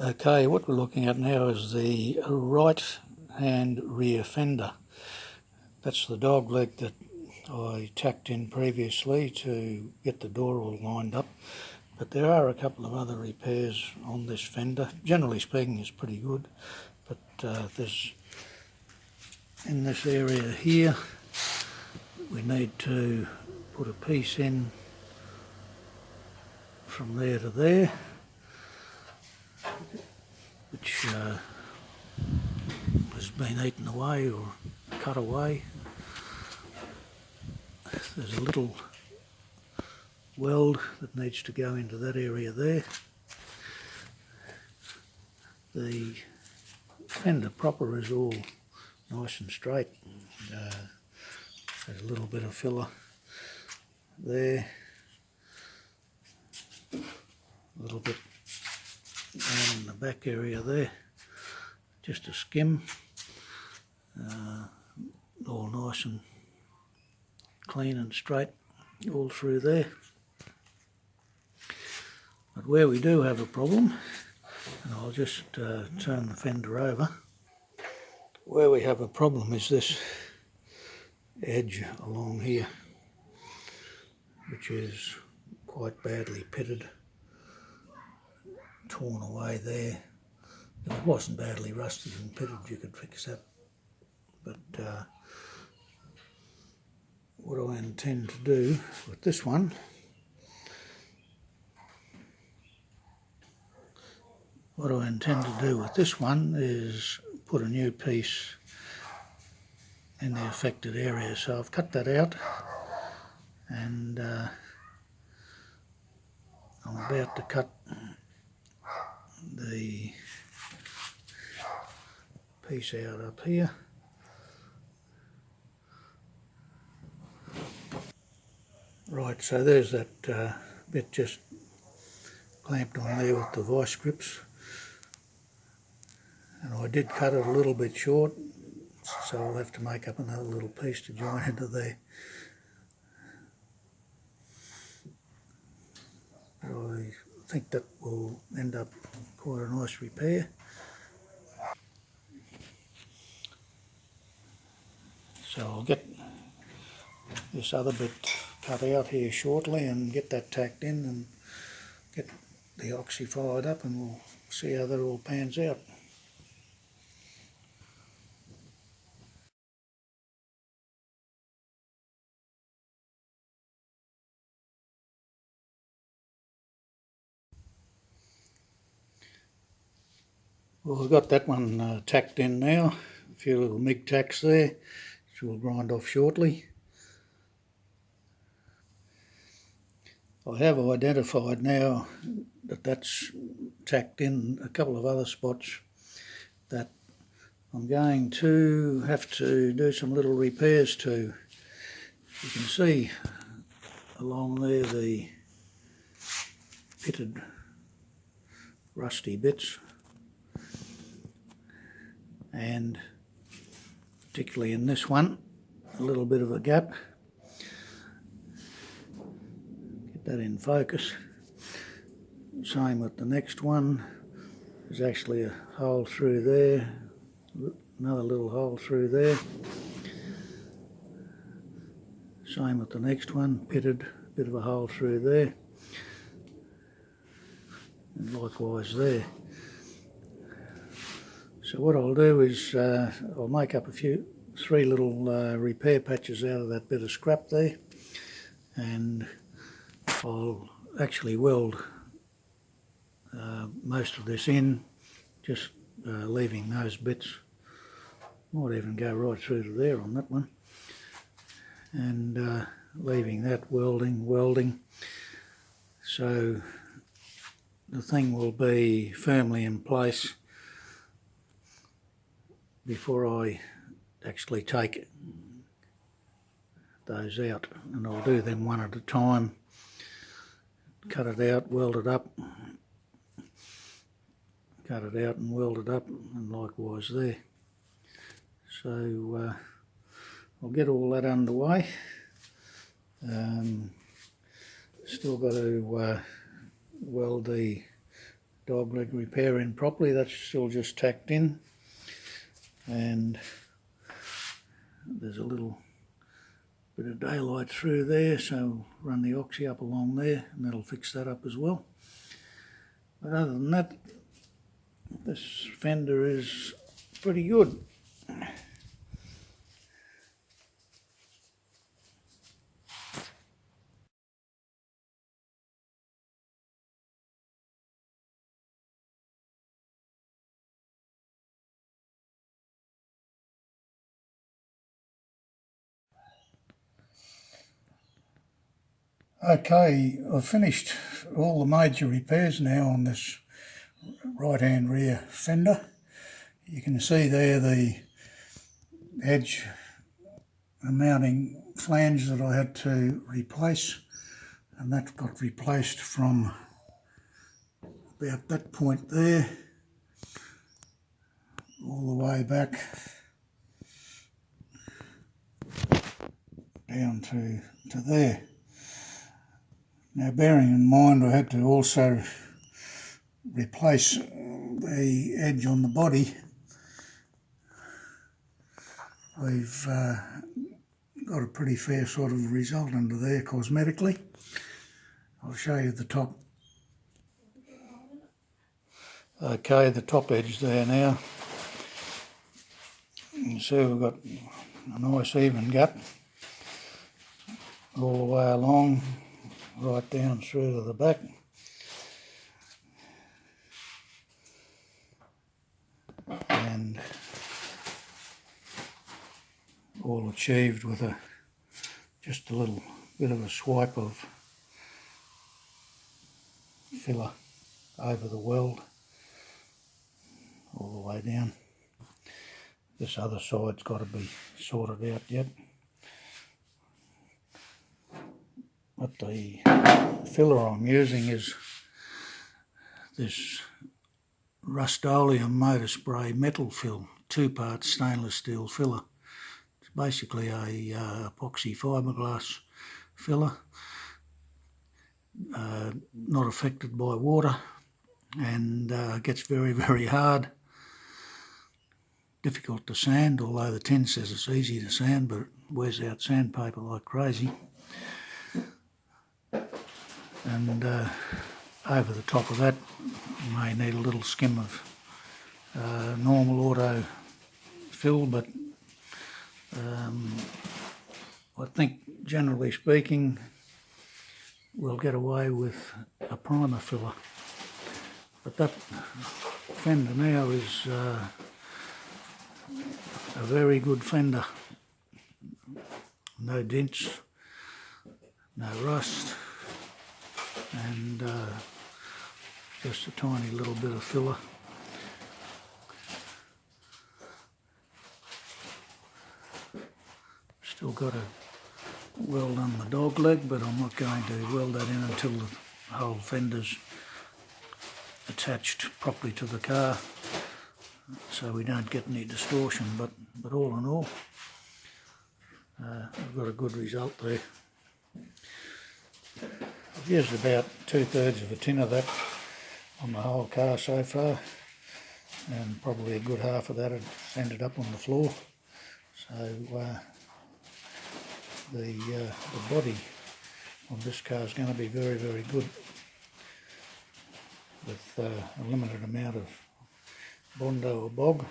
Okay, what we're looking at now is the right hand rear fender. That's the dog leg that I tacked in previously to get the door all lined up. But there are a couple of other repairs on this fender. Generally speaking, it's pretty good. But there's, in this area here, we need to put a piece in from there to there, which has been eaten away or cut away. There's a little weld that needs to go into that area there. The fender proper is all nice and straight. There's a little bit of filler there, a little bit down in the back area there, just a skim, all nice and clean and straight all through there. But where we do have a problem, and I'll just turn the fender over, where we have a problem is this edge along here, which is quite badly pitted, torn away there. If it wasn't badly rusted and pitted, you could fix that. But what I intend to do with this one, is put a new piece in the affected area. So I've cut that out, and I'm about to cut the piece out up here. Right, so there's that bit just clamped on there with the vice grips, and I did cut it a little bit short, so I'll have to make up another little piece to join into there. But I think that will end up quite a nice repair. So I'll get this other bit cut out here shortly and get that tacked in and get the AUSSIE fired up, and we'll see how that all pans out. Well, we've got that one tacked in now, a few little MIG tacks there, which we'll grind off shortly. I have identified now that that's tacked in a couple of other spots that I'm going to have to do some little repairs to. You can see along there the pitted rusty bits, and particularly in this one, a little bit of a gap. Get that in focus. Same with the next one. There's actually a hole through there, another little hole through there. Same with the next one, pitted, a bit of a hole through there, and likewise there. So what I'll do is I'll make up three little repair patches out of that bit of scrap there, and I'll actually weld most of this in, just leaving those bits. Might even go right through to there on that one, and leaving that welding, so the thing will be firmly in place before I actually take those out. And I'll do them one at a time, cut it out, weld it up, cut it out and weld it up, and likewise there. So I'll get all that underway. Still got to weld the dog leg repair in properly. That's still just tacked in, and there's a little bit of daylight through there, so we'll run the AUSSIE up along there and that'll fix that up as well. But other than that, this Fender is pretty good. Okay, I've finished all the major repairs now on this right hand rear fender. You can see there the edge mounting flange that I had to replace, and that got replaced from about that point there all the way back down to there. Now, bearing in mind I had to also replace the edge on the body, we've got a pretty fair sort of result under there cosmetically. I'll show you the top. Okay, the top edge there now. You can see we've got a nice even gap all the way along, right down through to the back. And all achieved with just a little bit of a swipe of filler over the weld all the way down. This other side's got to be sorted out yet. But the filler I'm using is this Rust-Oleum motor spray metal fill, 2-part stainless steel filler. It's basically a epoxy fiberglass filler, not affected by water, and gets very, very hard. Difficult to sand, although the tin says it's easy to sand, but it wears out sandpaper like crazy. And over the top of that, you may need a little skim of normal auto fill, but I think generally speaking we'll get away with a primer filler. But that fender now is a very good fender. No dents, no rust, and just a tiny little bit of filler. Still got to weld on the dog leg, but I'm not going to weld that in until the whole fender's attached properly to the car, so we don't get any distortion. But all in all, I've got a good result there. I've used about 2/3 of a tin of that on the whole car so far, and probably a good half of that had ended up on the floor. So the body on this car is going to be very, very good, with a limited amount of bondo or bog.